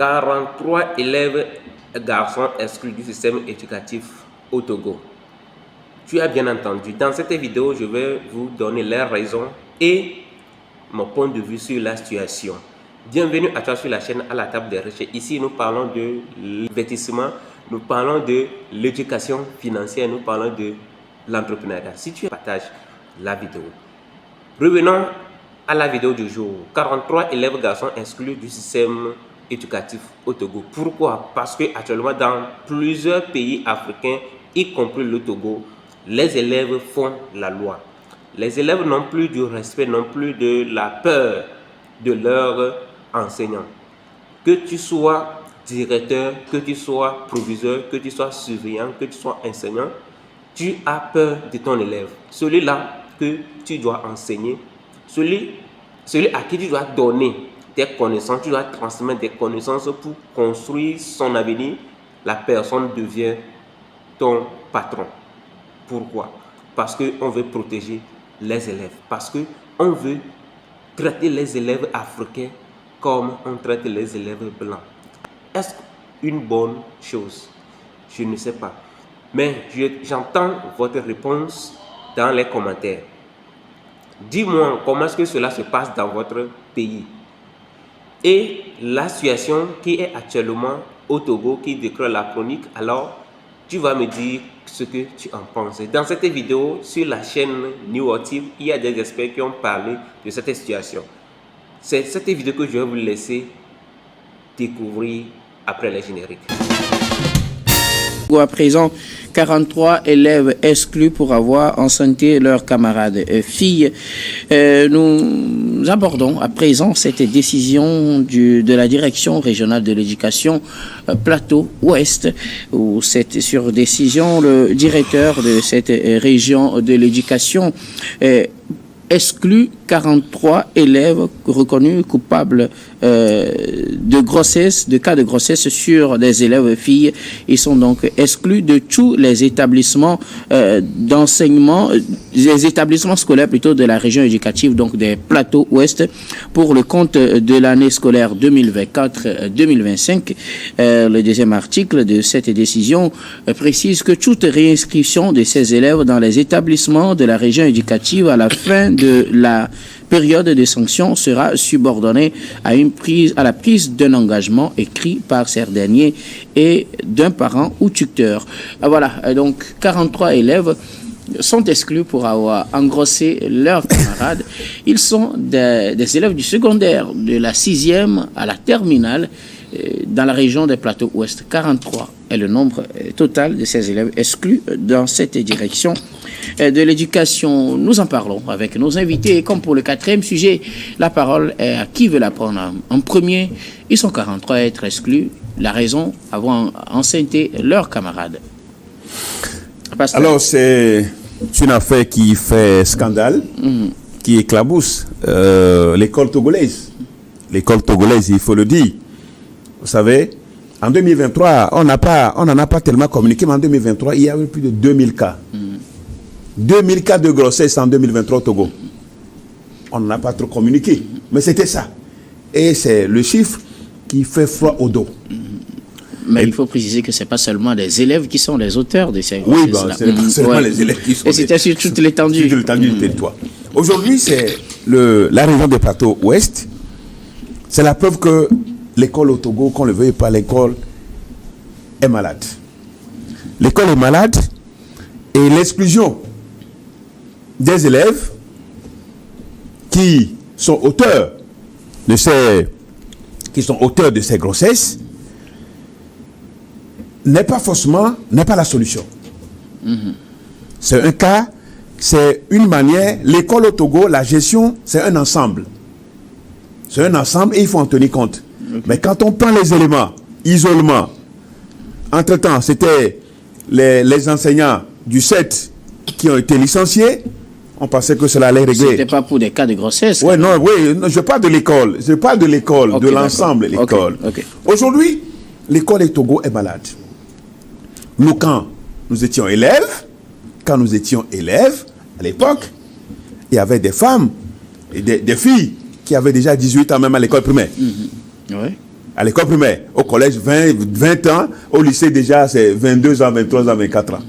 43 élèves garçons exclus du système éducatif au Togo. Tu as bien entendu. Dans cette vidéo, je vais vous donner les raisons et mon point de vue sur la situation. Bienvenue à toi sur la chaîne À la table des riches. Ici, nous parlons de l'investissement, nous parlons de l'éducation financière, nous parlons de l'entrepreneuriat. Si tu partages la vidéo. Revenons à la vidéo du jour. 43 élèves garçons exclus du système éducatif au Togo. Pourquoi? Parce que actuellement dans plusieurs pays africains, y compris le Togo, les élèves font la loi. Les élèves n'ont plus du respect, n'ont plus de la peur de leurs enseignants. Que tu sois directeur, que tu sois proviseur, que tu sois surveillant, que tu sois enseignant, tu as peur de ton élève. Celui-là que tu dois enseigner, celui à qui tu dois donner des connaissances, tu dois transmettre des connaissances pour construire son avenir, la personne devient ton patron. Pourquoi? Parce qu'on veut protéger les élèves, parce qu'on veut traiter les élèves africains comme on traite les élèves blancs. Est-ce une bonne chose? Je ne sais pas. Mais j'entends votre réponse dans les commentaires. Dis-moi comment est-ce que cela se passe dans votre pays. Et la situation qui est actuellement au Togo, qui décrit la chronique, alors tu vas me dire ce que tu en penses. Dans cette vidéo, sur la chaîne New Active, il y a des experts qui ont parlé de cette situation. C'est cette vidéo que je vais vous laisser découvrir après les génériques. À présent, 43 élèves exclus pour avoir enceinté leurs camarades filles. Nous abordons à présent cette décision de la direction régionale de l'éducation Plateau Ouest, où sur décision, le directeur de cette région de l'éducation exclut 43 élèves reconnus coupables de grossesse, de cas de grossesse sur des élèves filles. Ils sont donc exclus de tous les établissements d'enseignement, les établissements scolaires plutôt de la région éducative, donc des Plateaux Ouest, pour le compte de l'année scolaire 2024-2025. Le deuxième article de cette décision précise que toute réinscription de ces élèves dans les établissements de la région éducative à la fin de la période de sanction sera subordonnée à la prise d'un engagement écrit par ces derniers et d'un parent ou tuteur. Voilà, donc 43 élèves sont exclus pour avoir engrossé leurs camarades. Ils sont des élèves du secondaire, de la 6e à la terminale, dans la région des Plateaux Ouest. 43 est le nombre total de ces élèves exclus dans cette direction de l'éducation. Nous en parlons avec nos invités. Et comme pour le 4e sujet, la parole est à qui veut la prendre en premier. Ils sont 43 à être exclus. La raison, avoir enceinté leurs camarades. Pasteur. Alors, c'est une affaire qui fait scandale, qui éclabousse l'école togolaise. L'école togolaise, il faut le dire. Vous savez, en 2023, on n'en a pas tellement communiqué, mais en 2023, il y a eu plus de 2000 cas. 2000 cas de grossesse en 2023 au Togo. On n'en a pas trop communiqué, mais c'était ça. Et c'est le chiffre qui fait froid au dos. Mais il faut préciser que ce n'est pas seulement les élèves qui sont les auteurs de ces grossesses. Oui, bon, ce n'est pas seulement les élèves qui sont. Et c'était sur toute l'étendue. Sur l'étendue du territoire. Aujourd'hui, c'est la région des Plateaux Ouest. C'est la preuve que l'école au Togo, qu'on le veuille pas, l'école est malade. L'école est malade et l'exclusion des élèves qui sont auteurs de ces grossesses n'est pas la solution. C'est un cas, c'est une manière. L'école au Togo, la gestion, c'est un ensemble. C'est un ensemble et il faut en tenir compte. Okay. Mais quand on prend les éléments, isolement, entre-temps, c'était les enseignants du 7 qui ont été licenciés, on pensait que cela allait régler. C'était pas pour des cas de grossesse. Oui, non, je parle de l'école. Je parle de l'école, okay, de l'ensemble de l'école. Okay. Aujourd'hui, l'école au Togo est malade. Nous, quand nous étions élèves, à l'époque, il y avait des femmes et des filles qui avaient déjà 18 ans même à l'école primaire. Oui. À l'école primaire. Au collège, 20 ans. Au lycée, déjà, c'est 22 ans, 23 ans, 24 ans.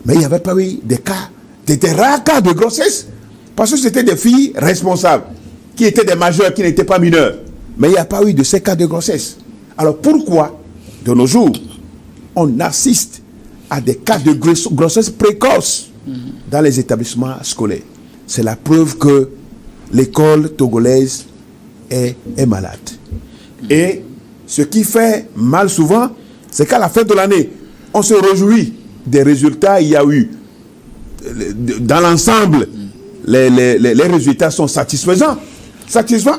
Mais il n'y avait pas eu des cas, des rares cas de grossesse. Parce que c'était des filles responsables, qui étaient des majeurs, qui n'étaient pas mineurs. Mais il n'y a pas eu de ces cas de grossesse. Alors pourquoi, de nos jours, on assiste à des cas de grossesse précoce dans les établissements scolaires? C'est la preuve que l'école togolaise est malade. Et ce qui fait mal souvent, c'est qu'à la fin de l'année, on se réjouit des résultats. Il y a eu, dans l'ensemble, les résultats sont satisfaisants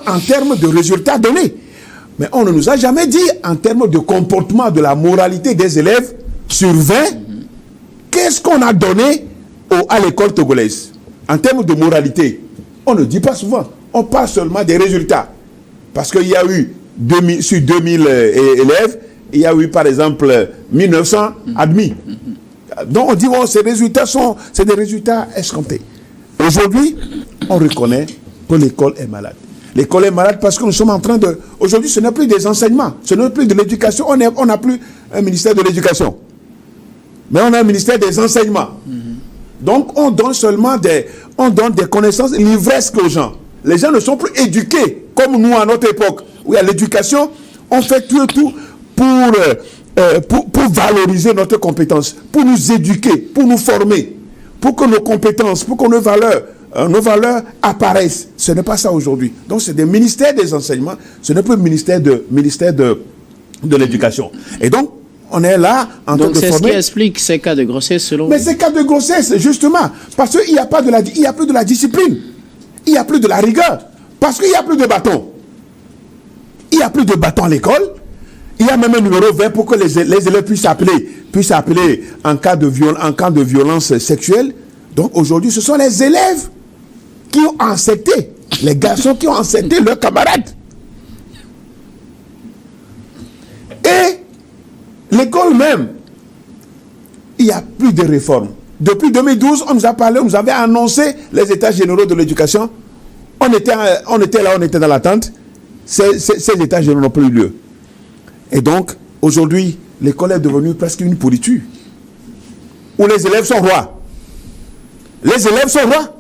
en termes de résultats donnés. Mais on ne nous a jamais dit, en termes de comportement, de la moralité des élèves, sur 20, qu'est-ce qu'on a donné à l'école togolaise en termes de moralité. On ne dit pas souvent. On parle seulement des résultats. Parce qu'il y a eu, sur 2000 élèves, il y a eu par exemple 1900 admis. Donc on dit, oh, ces résultats c'est des résultats escomptés. Aujourd'hui, on reconnaît que l'école est malade. L'école est malade parce que nous sommes en train de... Aujourd'hui, ce n'est plus des enseignements, ce n'est plus de l'éducation. On n'a plus un ministère de l'éducation. Mais on a un ministère des enseignements. Donc on donne seulement des connaissances livresques aux gens. Les gens ne sont plus éduqués comme nous à notre époque. Oui, à l'éducation, on fait tout pour valoriser notre compétence, pour nous éduquer, pour nous former, pour que nos compétences, pour que nos valeurs apparaissent. Ce n'est pas ça aujourd'hui. Donc c'est des ministères des enseignements, ce n'est plus le ministère de l'éducation. Et donc, on est là en train de former. Donc c'est ce qui explique ces cas de grossesse selon vous. Mais ces cas de grossesse, justement, parce qu'il n'y a plus de la discipline, il n'y a plus de la rigueur, parce qu'il n'y a plus de bâton. Il n'y a plus de bâton à l'école. Il y a même un numéro 20 pour que les élèves puissent appeler en cas de violence sexuelle. Donc aujourd'hui, ce sont les élèves qui ont enceinté, les garçons qui ont enceinté leurs camarades. Et l'école même, il n'y a plus de réforme. Depuis 2012, on nous a parlé, on nous avait annoncé les états généraux de l'éducation. On était dans l'attente. Ces états généraux n'ont plus eu lieu. Et donc, aujourd'hui, l'école est devenue presque une pourriture. Où les élèves sont rois. Les élèves sont rois.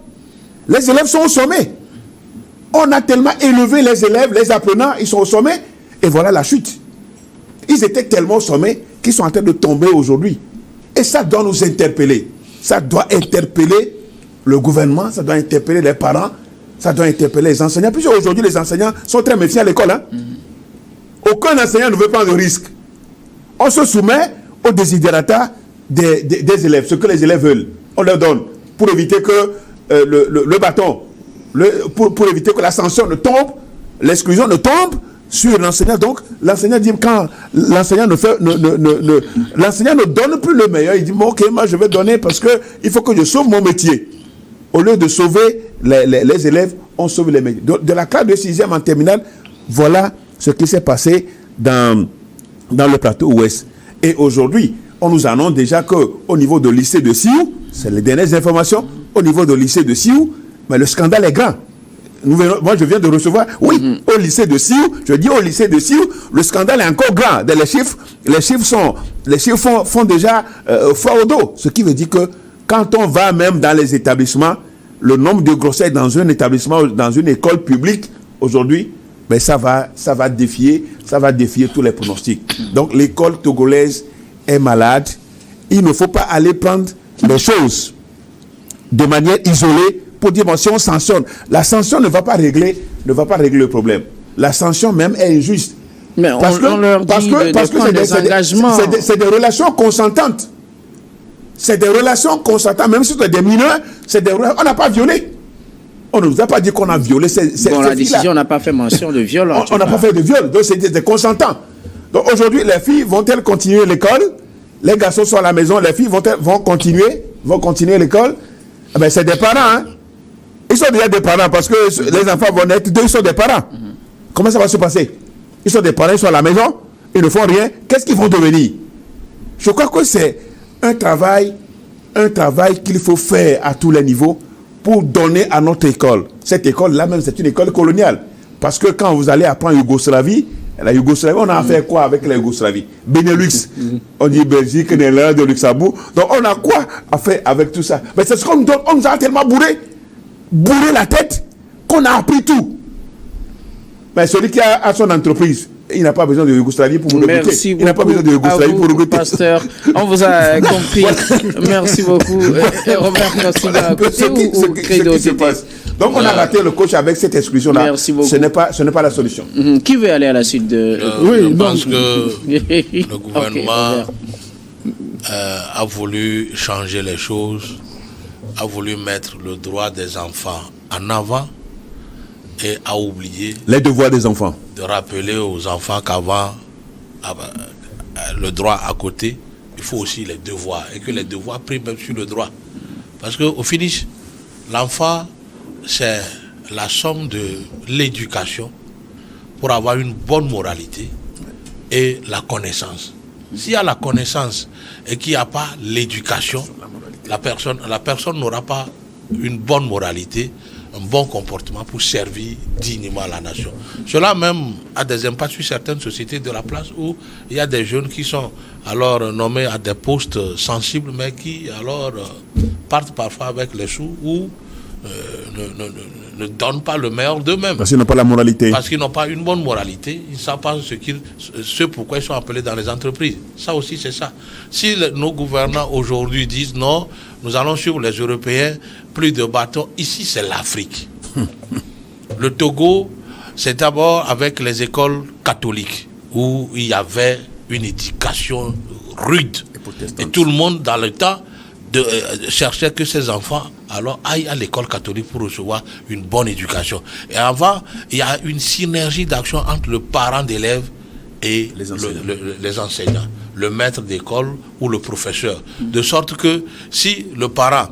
Les élèves sont au sommet. On a tellement élevé les élèves, les apprenants, ils sont au sommet. Et voilà la chute. Ils étaient tellement au sommet qu'ils sont en train de tomber aujourd'hui. Et ça doit nous interpeller. Ça doit interpeller le gouvernement, ça doit interpeller les parents, ça doit interpeller les enseignants. Puisque aujourd'hui, les enseignants sont très méfiants à l'école. Hein? Aucun enseignant ne veut prendre de risque. On se soumet aux desiderata des élèves, ce que les élèves veulent. On leur donne pour éviter que le bâton, pour éviter que la sanction ne tombe, l'exclusion ne tombe sur l'enseignant. Donc, l'enseignant dit, quand l'enseignant l'enseignant ne donne plus le meilleur, il dit, bon, ok, moi je vais donner parce que il faut que je sauve mon métier. Au lieu de sauver les élèves, on sauve les métiers. De la classe de 6e en terminale, voilà ce qui s'est passé dans le plateau ouest. Et aujourd'hui, on nous annonce déjà qu'au niveau du lycée de Sioux, c'est les dernières informations, au niveau du lycée de Sioux, mais le scandale est grand. Moi, je viens de recevoir, au lycée de Sioux, je dis au lycée de Sioux, le scandale est encore grand. Les chiffres font déjà froid au dos. Ce qui veut dire que quand on va même dans les établissements, le nombre de grossesses dans un établissement, dans une école publique, aujourd'hui, ben ça va défier tous les pronostics. Donc l'école togolaise est malade. Il ne faut pas aller prendre les choses de manière isolée pour dire, bon, si on sanctionne, la sanction ne va pas régler le problème. La sanction même est injuste. Mais on leur dit c'est des relations consentantes. C'est des relations consentantes, même si c'est des mineurs, on n'a pas violé. On ne nous a pas dit qu'on a violé la décision n'a pas fait mention de viol. On n'a pas fait de viol, donc c'est des consentants. Donc aujourd'hui, les filles vont-elles continuer l'école? Les garçons sont à la maison, les filles vont continuer l'école? Eh ben, c'est des parents, hein? Ils sont déjà des parents parce que les enfants vont naître, ils sont des parents. Comment ça va se passer? Ils sont des parents, ils sont à la maison, ils ne font rien. Qu'est-ce qu'ils vont devenir? Je crois que c'est un travail qu'il faut faire à tous les niveaux pour donner à notre école. Cette école-là même, c'est une école coloniale. Parce que quand vous allez apprendre Yougoslavie, La Yougoslavie, on a fait quoi avec la Yougoslavie? Benelux, on dit Belgique, Néerlande, Luxembourg. Donc on a quoi à faire avec tout ça? Mais c'est ce qu'on nous donne, on nous a tellement bourré la tête, qu'on a appris tout. Mais celui qui a son entreprise, il n'a pas besoin de Yougoslavie pour nous recruter. Merci beaucoup. Il n'a pas besoin de Yougoslavie pour recruter. Pasteur, on vous a compris. Merci beaucoup. Robert Kassiga, ou Credo, qui se passe. Donc on a raté le coach avec cette exclusion-là. Merci beaucoup. Ce n'est pas la solution. Qui veut aller à la suite de... Je pense que le gouvernement a voulu changer les choses, a voulu mettre le droit des enfants en avant et a oublié les devoirs des enfants. De rappeler aux enfants qu'avant, le droit à côté, il faut aussi les devoirs. Et que les devoirs priment même sur le droit. Parce qu'au finish, l'enfant, c'est la somme de l'éducation pour avoir une bonne moralité et la connaissance. S'il y a la connaissance et qu'il n'y a pas l'éducation, la personne n'aura pas une bonne moralité, un bon comportement pour servir dignement la nation. Cela même a des impacts sur certaines sociétés de la place où il y a des jeunes qui sont alors nommés à des postes sensibles, mais qui alors partent parfois avec les sous ou ne donnent pas le meilleur d'eux-mêmes. Parce qu'ils n'ont pas la moralité. Parce qu'ils n'ont pas une bonne moralité, ils ne savent pas ce pourquoi ils sont appelés dans les entreprises. Ça aussi, c'est ça. Si nos gouvernants aujourd'hui disent non, nous allons suivre les Européens, plus de bâtons, ici c'est l'Afrique. Le Togo, c'est d'abord avec les écoles catholiques, où il y avait une éducation rude. Et tout le monde, dans le temps, cherchait que ses enfants alors aillent à l'école catholique pour recevoir une bonne éducation. Et avant, il y a une synergie d'action entre le parent d'élève et les enseignants, le maître d'école ou le professeur. De sorte que si le parent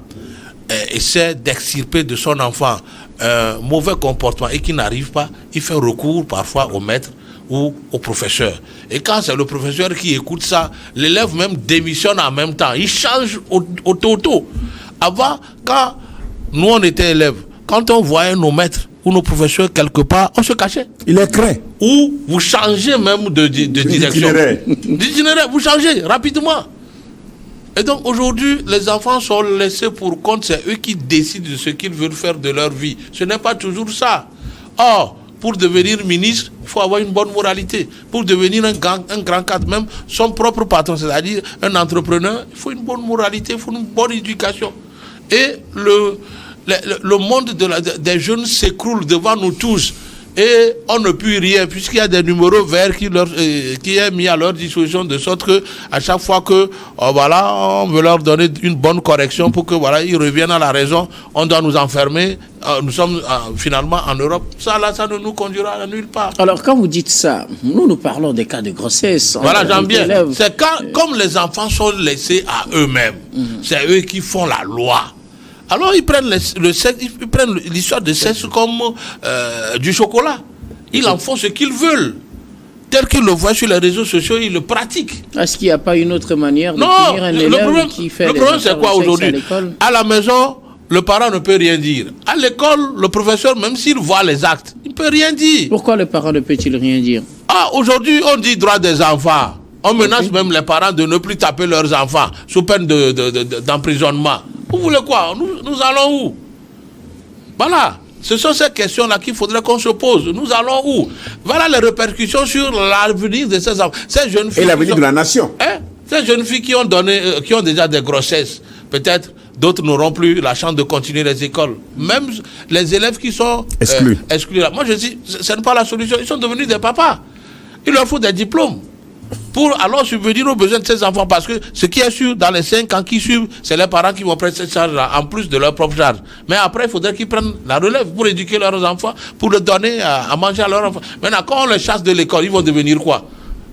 essaie d'extirper de son enfant un mauvais comportement et qu'il n'arrive pas, il fait recours parfois au maître ou au professeur. Et quand c'est le professeur qui écoute ça, l'élève même démissionne en même temps. Il change au toto. Avant, quand nous on était élèves, quand on voyait nos maîtres ou nos professeurs quelque part, on se cachait. Il est craint. Ou vous changez même de direction. D'itinéraire, vous changez rapidement. Et donc aujourd'hui, les enfants sont laissés pour compte, c'est eux qui décident de ce qu'ils veulent faire de leur vie. Ce n'est pas toujours ça. Or, pour devenir ministre, il faut avoir une bonne moralité. Pour devenir un grand cadre, même son propre patron, c'est-à-dire un entrepreneur, il faut une bonne moralité, il faut une bonne éducation. Et le monde des jeunes s'écroule devant nous tous. Et on ne peut rien, puisqu'il y a des numéros verts qui est mis à leur disposition, de sorte que à chaque fois que on veut leur donner une bonne correction pour que ils reviennent à la raison, on doit nous enfermer. Nous sommes finalement en Europe. Ça ne nous conduira à nulle part. Alors quand vous dites ça, nous parlons des cas de grossesse. Voilà, j'aime bien. C'est comme les enfants sont laissés à eux-mêmes. C'est eux qui font la loi. Alors ils prennent ils prennent l'histoire de sexe comme du chocolat. Ils en font ce qu'ils veulent. Tel qu'ils le voient sur les réseaux sociaux, ils le pratiquent. Est-ce qu'il n'y a pas une autre manière de punir un élève qui fait le problème c'est quoi aujourd'hui? À la maison, le parent ne peut rien dire. À l'école, le professeur, même s'il voit les actes, il ne peut rien dire. Pourquoi le parent ne peut-il rien dire? Aujourd'hui, on dit droit des enfants. On menace même les parents de ne plus taper leurs enfants sous peine d'emprisonnement. Vous voulez quoi? Nous allons où? Voilà. Ce sont ces questions-là qu'il faudrait qu'on se pose. Nous allons où? Voilà les répercussions sur l'avenir de ces enfants. Ces jeunes filles. Et l'avenir de la nation. Ces jeunes filles qui ont déjà des grossesses, peut-être d'autres n'auront plus la chance de continuer les écoles. Même les élèves qui sont exclus. Moi je dis, ce n'est pas la solution. Ils sont devenus des papas. Il leur faut des diplômes pour alors subvenir aux besoins de ces enfants, parce que ce qui est sûr, dans les 5 ans qui suivent, c'est les parents qui vont prendre cette charge en plus de leur propre charge. Mais après, il faudrait qu'ils prennent la relève pour éduquer leurs enfants, pour leur donner à manger à leurs enfants. Maintenant, quand on les chasse de l'école, ils vont devenir quoi?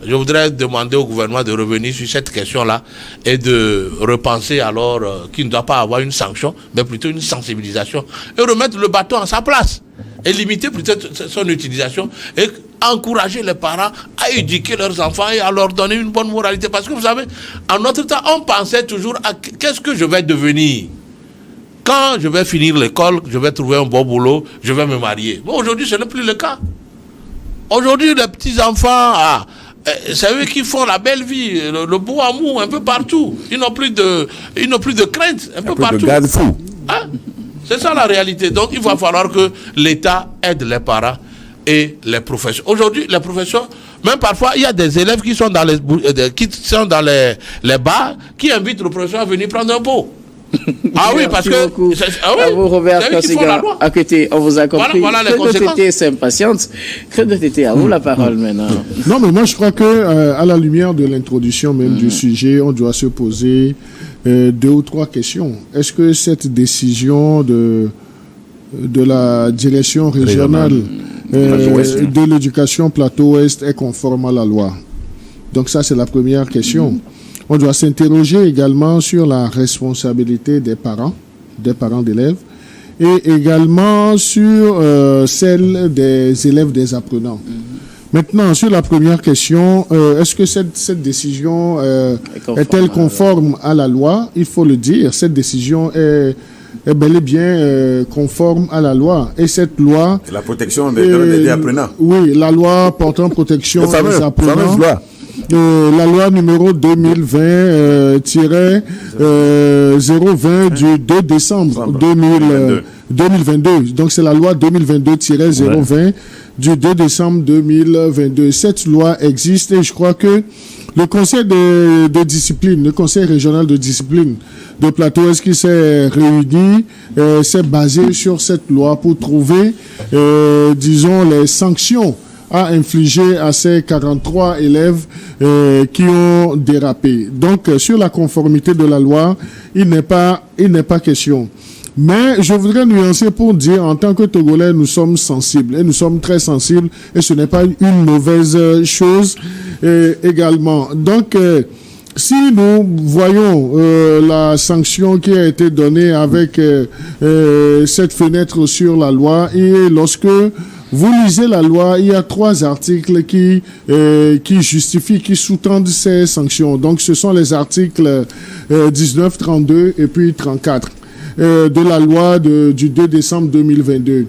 Je voudrais demander au gouvernement de revenir sur cette question-là et de repenser alors qu'il ne doit pas avoir une sanction, mais plutôt une sensibilisation, et remettre le bâton à sa place et limiter peut-être son utilisation et encourager les parents à éduquer leurs enfants et à leur donner une bonne moralité. Parce que vous savez, en notre temps, on pensait toujours à qu'est-ce que je vais devenir. Quand je vais finir l'école, je vais trouver un bon boulot, je vais me marier. Bon, aujourd'hui, ce n'est plus le cas. Aujourd'hui, les petits-enfants, c'est eux qui font la belle vie, le beau amour un peu partout. Ils n'ont plus de crainte un peu partout. De garde-fou. Hein? C'est ça la réalité. Donc, il va falloir que l'État aide les parents et les professeurs. Aujourd'hui, les professeurs, même parfois, il y a des élèves qui sont dans les bars, qui invitent le professeur à venir prendre un pot. Ah oui, parce que... À vous, Robert Kosiga, à côté, on vous a compris. Voilà les conséquences. Tété s'impatiente. Tété, à vous la parole maintenant. Non, mais moi je crois que à la lumière de l'introduction même du sujet, on doit se poser 2 ou 3 questions. Est-ce que cette décision de la direction régionale de l'éducation Plateau-Ouest est conforme à la loi? Donc ça, c'est la première question. On doit s'interroger également sur la responsabilité des parents d'élèves, et également sur celle des élèves, des apprenants. Maintenant, sur la première question, est-ce que cette décision est-elle conforme à la loi? Il faut le dire, cette décision est bel et bien conforme à la loi. Et cette loi... La protection des apprenants. Oui, la loi portant protection des apprenants. La loi numéro 2020-020 du 2 décembre 2022. Donc c'est la loi 2022-020 du 2 décembre 2022. Cette loi existe et je crois que le conseil de discipline, le conseil régional de discipline de Plateau-Est qui s'est réuni, s'est basé sur cette loi pour trouver, disons, les sanctions à infliger à ces 43 élèves qui ont dérapé. Donc, sur la conformité de la loi, il n'est pas question. Mais je voudrais nuancer pour dire, en tant que Togolais, nous sommes sensibles, et nous sommes très sensibles, et ce n'est pas une mauvaise chose également. Donc, si nous voyons la sanction qui a été donnée avec cette fenêtre sur la loi, et lorsque vous lisez la loi, il y a 3 articles qui justifient, qui sous-tendent ces sanctions. Donc, ce sont les articles 19, 32 et puis 34 de la loi du 2 décembre 2022.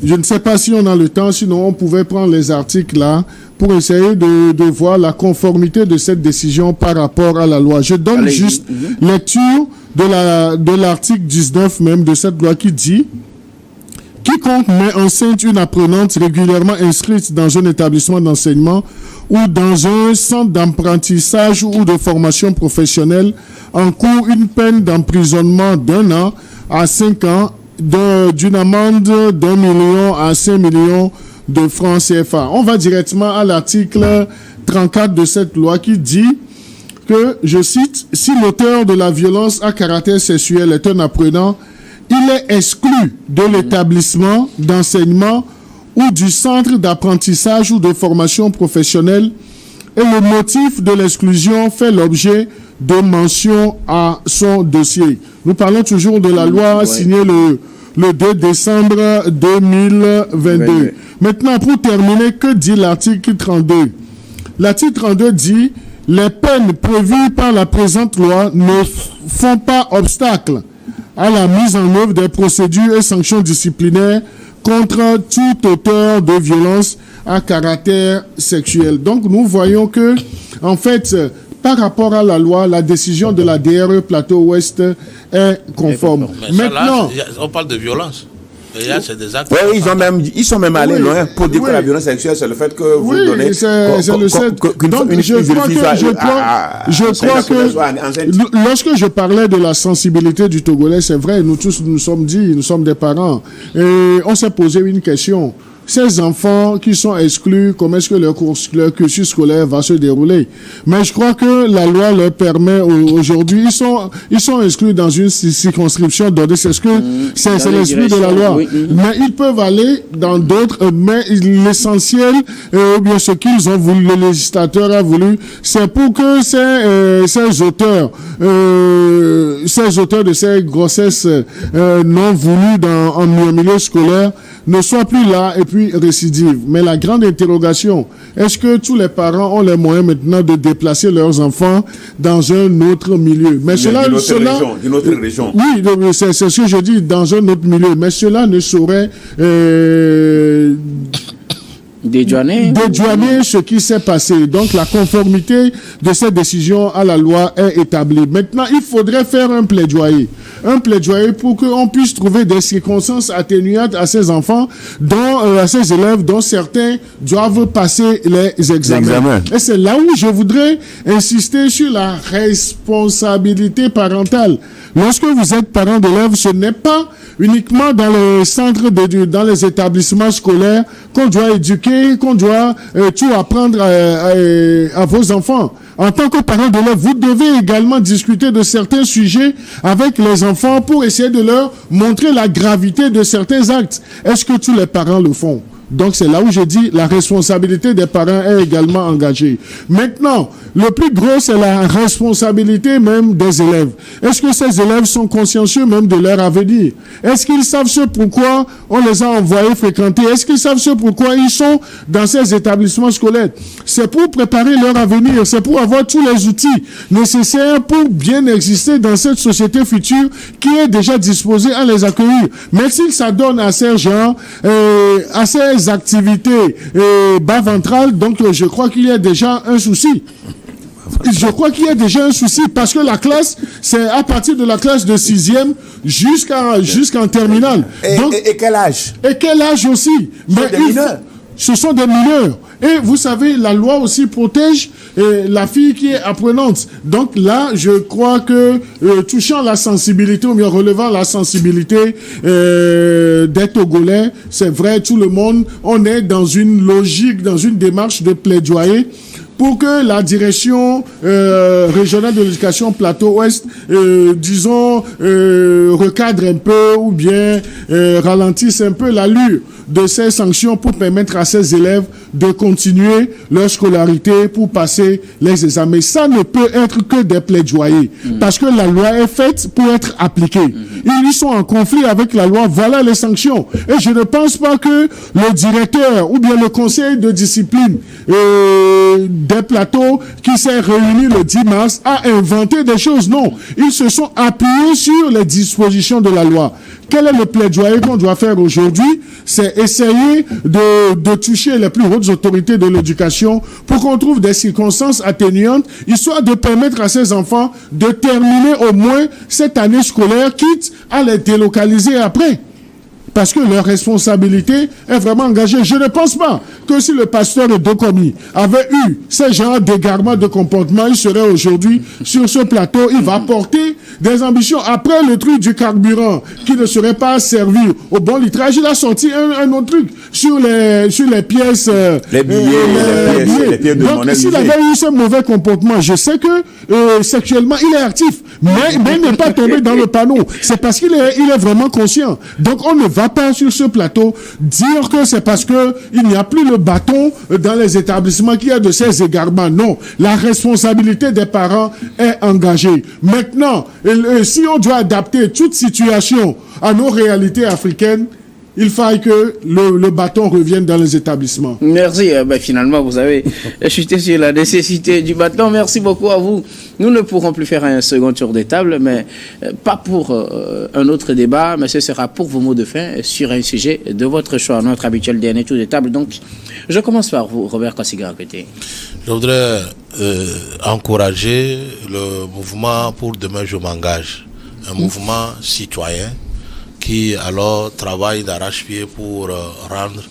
Je ne sais pas si on a le temps, sinon on pouvait prendre les articles là pour essayer de voir la conformité de cette décision par rapport à la loi. Je donne juste lecture de l'article 19 même de cette loi qui dit: quiconque met enceinte une apprenante régulièrement inscrite dans un établissement d'enseignement ou dans un centre d'apprentissage ou de formation professionnelle encourt une peine d'emprisonnement d'1 an à 5 ans, d'une amende d'1 million à 5 millions de francs CFA. On va directement à l'article 34 de cette loi qui dit que, je cite, « Si l'auteur de la violence à caractère sexuel est un apprenant, il est exclu de l'établissement d'enseignement ou du centre d'apprentissage ou de formation professionnelle et le motif de l'exclusion fait l'objet de mention à son dossier. » Nous parlons toujours de la loi signée le 2 décembre 2022. Maintenant, pour terminer, que dit l'article 32? L'article 32 dit « Les peines prévues par la présente loi ne font pas obstacle à la mise en œuvre des procédures et sanctions disciplinaires contre tout auteur de violence à caractère sexuel. » Donc, nous voyons que, en fait, par rapport à la loi, la décision de la DRE Plateau-Ouest est conforme. Maintenant, on parle de violence. Et là, c'est des actes. Oui, ils sont même allés loin pour dire que la violence sexuelle, c'est le fait que vous donnez. C'est le fait. Donc, je crois que lorsque je parlais de la sensibilité du Togolais, c'est vrai, nous tous nous sommes dit, nous sommes des parents. Et on s'est posé une question. Ces enfants qui sont exclus, comment est-ce que leur cursus scolaire va se dérouler? Mais je crois que la loi leur permet aujourd'hui, ils sont exclus dans une circonscription donnée. C'est l'esprit de la loi. Mais ils peuvent aller dans d'autres, mais l'essentiel, ou bien ce qu'ils ont voulu, le législateur a voulu, c'est pour que ces auteurs de ces grossesses non voulues en milieu scolaire ne soient plus là et puis récidivent. Mais la grande interrogation, est-ce que tous les parents ont les moyens maintenant de déplacer leurs enfants dans un autre milieu? Mais d'une autre région. Oui, c'est ce que je dis, dans un autre milieu. Mais cela ne saurait dédouaner ce qui s'est passé. Donc la conformité de cette décision à la loi est établie. Maintenant, il faudrait faire un plaidoyer pour qu'on puisse trouver des circonstances atténuantes à ces enfants, à ces élèves dont certains doivent passer les examens. Et c'est là où je voudrais insister sur la responsabilité parentale. Lorsque vous êtes parent d'élèves, ce n'est pas uniquement dans les centres, dans les établissements scolaires qu'on doit éduquer, qu'on doit tout apprendre à vos enfants. En tant que parent d'élèves, vous devez également discuter de certains sujets avec les enfants pour essayer de leur montrer la gravité de certains actes. Est-ce que tous les parents le font? Donc c'est là où je dis la responsabilité des parents est également engagée. Maintenant, le plus gros, c'est la responsabilité même des élèves. Est-ce que ces élèves sont consciencieux même de leur avenir? Est-ce qu'ils savent ce pourquoi on les a envoyés fréquenter? Est-ce qu'ils savent ce pourquoi ils sont dans ces établissements scolaires? C'est pour préparer leur avenir, c'est pour avoir tous les outils nécessaires pour bien exister dans cette société future qui est déjà disposée à les accueillir. Mais s'ils s'adonnent à ces gens, à ces activités bas ventrales, donc je crois qu'il y a déjà un souci. Parce que la classe, c'est à partir de la classe de 6e jusqu'en terminale. Et quel âge? Et quel âge aussi? Ce sont des mineurs. Et vous savez, la loi aussi protège la fille qui est apprenante. Donc là, je crois que touchant la sensibilité, ou bien relevant la sensibilité des Togolais, c'est vrai, tout le monde, on est dans une logique, dans une démarche de plaidoyer pour que la direction régionale de l'éducation Plateau-Ouest, recadre un peu ou bien ralentisse un peu l'allure de ces sanctions pour permettre à ces élèves de continuer leur scolarité pour passer les examens. Ça ne peut être que des plaidoyers, parce que la loi est faite pour être appliquée. Ils sont en conflit avec la loi, voilà les sanctions. Et je ne pense pas que le directeur ou bien le conseil de discipline des plateaux qui s'est réuni le 10 mars a inventé des choses. Non, ils se sont appuyés sur les dispositions de la loi. Quel est le plaidoyer qu'on doit faire aujourd'hui? C'est essayer de toucher les plus hautes autorités de l'éducation pour qu'on trouve des circonstances atténuantes, histoire de permettre à ces enfants de terminer au moins cette année scolaire, quitte à les délocaliser après. Parce que leur responsabilité est vraiment engagée. Je ne pense pas que si le pasteur de Dokomi avait eu ce genre d'égarement de comportement, il serait aujourd'hui sur ce plateau. Il va porter des ambitions. Après le truc du carburant qui ne serait pas servi au bon litrage, il a sorti un autre truc sur les pièces. Les billets de monnaie. Donc, s'il avait eu ce mauvais comportement, je sais que sexuellement, il est actif. Mais il n'est pas tombé dans le panneau. C'est parce qu'il est vraiment conscient. Donc, on ne va pas sur ce plateau dire que c'est parce que il n'y a plus le bâton dans les établissements qu'il y a de ces égarements. Non, la responsabilité des parents est engagée. Maintenant, si on doit adapter toute situation à nos réalités africaines, il faille que le bâton revienne dans les établissements. Merci. Finalement, vous avez chuté sur la nécessité du bâton. Merci beaucoup à vous. Nous ne pourrons plus faire un second tour des tables, mais pas pour un autre débat, mais ce sera pour vos mots de fin sur un sujet de votre choix, notre habituel dernier tour des tables. Donc, je commence par vous, Robert Kassiga-Côté. Je voudrais encourager le mouvement pour Demain Je m'engage, un mouvement citoyen qui alors travaille d'arrache-pied pour rendre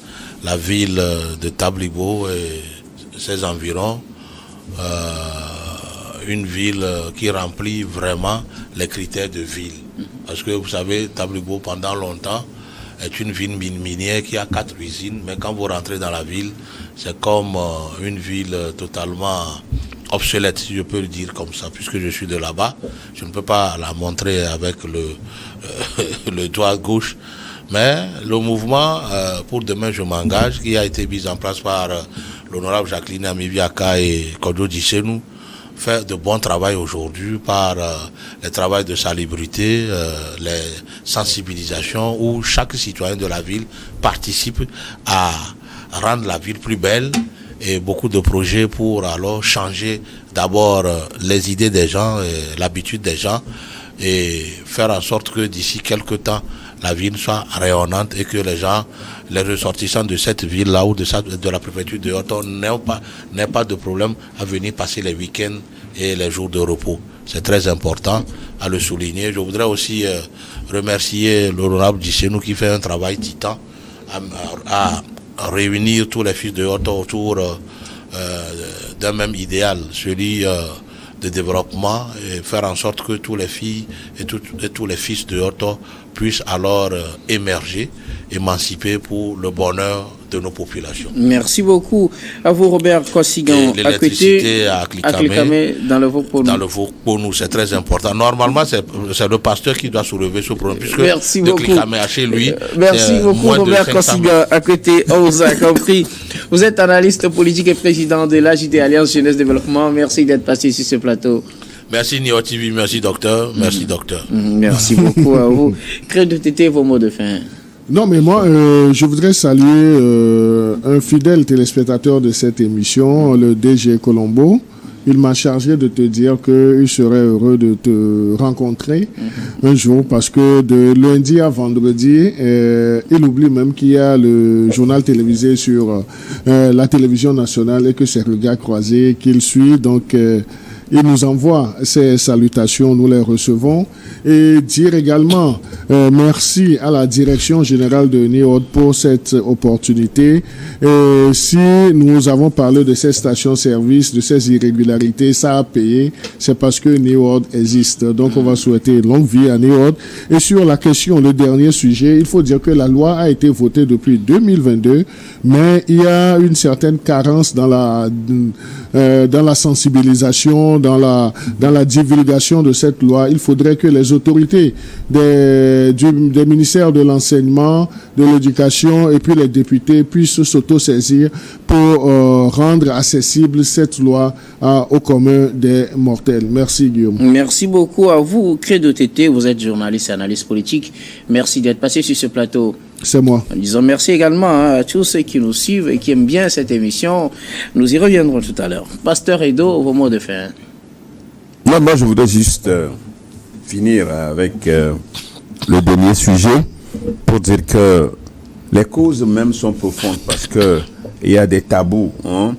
la ville de Tablibo et ses environs une ville qui remplit vraiment les critères de ville. Parce que vous savez, Tablibo pendant longtemps est une ville minière qui a 4 usines, mais quand vous rentrez dans la ville, c'est comme une ville totalement obsolète, si je peux le dire comme ça, puisque je suis de là-bas. Je ne peux pas la montrer avec le doigt gauche, mais le mouvement pour Demain Je m'engage, qui a été mis en place par l'honorable Jacqueline Amiviaka et Kodo Dissenu, fait de bon travail aujourd'hui par le travail de salubrité, les sensibilisations, où chaque citoyen de la ville participe à rendre la ville plus belle, et beaucoup de projets pour alors changer d'abord les idées des gens, et l'habitude des gens, et faire en sorte que d'ici quelques temps, la ville soit rayonnante et que les gens, les ressortissants de cette ville-là ou de la préfecture de Yoto n'aient pas de problème à venir passer les week-ends et les jours de repos. C'est très important à le souligner. Je voudrais aussi remercier l'honorable Djisenou qui fait un travail titan à réunir tous les fils de Yoto autour d'un même idéal, celui de développement, et faire en sorte que tous les filles et tous les fils de Yoto puissent alors émerger, émanciper pour le bonheur de nos populations. Merci beaucoup à vous, Robert Kossigan. L'électricité à Aklikame, dans le Vaucponou. Dans le Vaucponou, c'est très important. Normalement, c'est le pasteur qui doit soulever ce problème, puisque merci de beaucoup. Aklikame à chez lui, merci beaucoup, Robert Kossigan. À côté, on vous a compris. Vous êtes analyste politique et président de l'AJD Alliance Jeunesse Développement. Merci d'être passé sur ce plateau. Merci Neo TV, merci docteur, merci docteur. Merci beaucoup à vous. Credo Tété, vos mots de fin. Non, mais moi, je voudrais saluer un fidèle téléspectateur de cette émission, le DG Colombo. Il m'a chargé de te dire qu'il serait heureux de te rencontrer un jour parce que de lundi à vendredi, il oublie même qu'il y a le journal télévisé sur la télévision nationale et que c'est Regards croisés qu'il suit. Donc, il nous envoie ses salutations, nous les recevons. Et dire également merci à la direction générale de NIOD pour cette opportunité. Et si nous avons parlé de ces stations-service, de ces irrégularités, ça a payé, c'est parce que NIOD existe. Donc on va souhaiter longue vie à NIOD. Et sur la question, le dernier sujet, il faut dire que la loi a été votée depuis 2022, mais il y a une certaine carence dans la sensibilisation, dans la divulgation de cette loi. Il faudrait que les autorités des ministères de l'enseignement, de l'éducation et puis les députés puissent s'auto-saisir pour rendre accessible cette loi au commun des mortels. Merci Guillaume. Merci beaucoup à vous, Credo Tété. Vous êtes journaliste et analyste politique. Merci d'être passé sur ce plateau. C'est moi. Disons merci également à tous ceux qui nous suivent et qui aiment bien cette émission. Nous y reviendrons tout à l'heure. Pasteur Edo, vos mots de fin. Moi, je voudrais juste finir avec le dernier sujet pour dire que les causes même sont profondes parce que il y a des tabous, hein?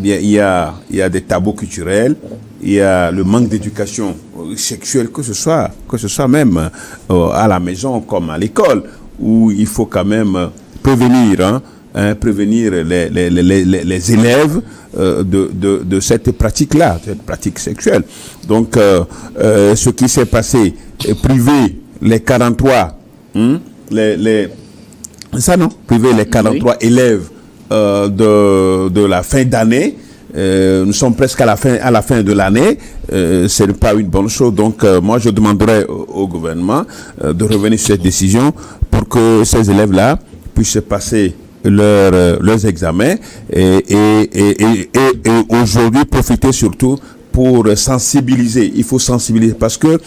Il y a des tabous culturels, il y a le manque d'éducation sexuelle, que ce soit même à la maison comme à l'école, où il faut quand même prévenir, prévenir les élèves de cette pratique-là, cette pratique sexuelle. Donc, ce qui s'est passé, priver les 43, priver les 43 élèves de la fin d'année. Nous sommes presque à la fin de l'année. Ce n'est pas une bonne chose. Donc, moi, je demanderais au gouvernement de revenir sur cette décision pour que ces élèves-là puissent passer leurs examens et aujourd'hui profiter surtout pour sensibiliser. Il faut sensibiliser parce que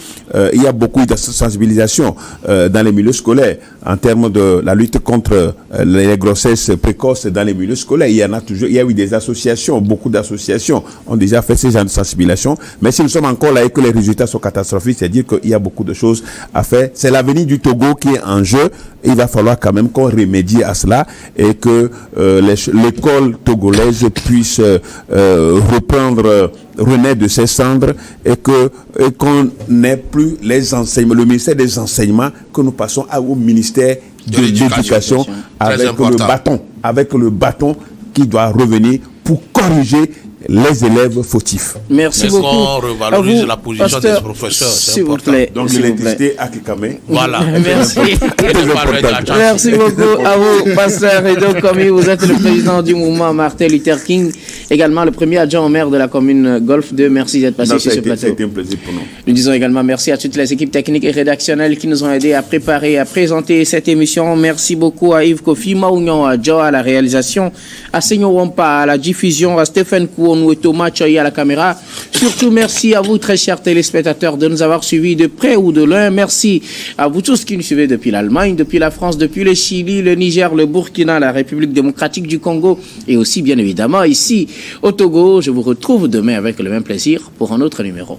il y a beaucoup de sensibilisation dans les milieux scolaires en termes de la lutte contre les grossesses précoces dans les milieux scolaires. Il y a eu des associations, beaucoup d'associations ont déjà fait ces genre de sensibilisation. Mais si nous sommes encore là et que les résultats sont catastrophiques, c'est-à-dire qu'il y a beaucoup de choses à faire. C'est l'avenir du Togo qui est en jeu. Il va falloir quand même qu'on remédie à cela et que l'école togolaise puisse renaître de ses cendres et qu'on n'ait plus les enseignements, le ministère des enseignements, que nous passons au ministère de l'éducation avec le bâton qui doit revenir pour corriger les élèves fautifs. Merci beaucoup. Est-ce qu'on revalorise la position des professeurs? S'il vous plaît. Donc l'électricité à Aklikame. Voilà. Merci. Merci beaucoup à vous, Pasteur Edo Komi. Vous êtes le président du mouvement Martin Luther King, également le premier adjoint au maire de la commune Golfe 2. Merci d'être passé sur ce plateau. C'était un plaisir pour nous. Nous disons également merci à toutes les équipes techniques et rédactionnelles qui nous ont aidés à préparer et à présenter cette émission. Merci beaucoup à Yves Kofi, Maounion, à Joe à la réalisation, à Senyo Wampa à la diffusion, à Stéphane Kouonou et Thomas Choy à la caméra. Surtout merci à vous, très chers téléspectateurs, de nous avoir suivis de près ou de loin. Merci à vous tous qui nous suivez depuis l'Allemagne, depuis la France, depuis le Chili, le Niger, le Burkina, la République démocratique du Congo et aussi bien évidemment ici au Togo. Je vous retrouve demain avec le même plaisir pour un autre numéro.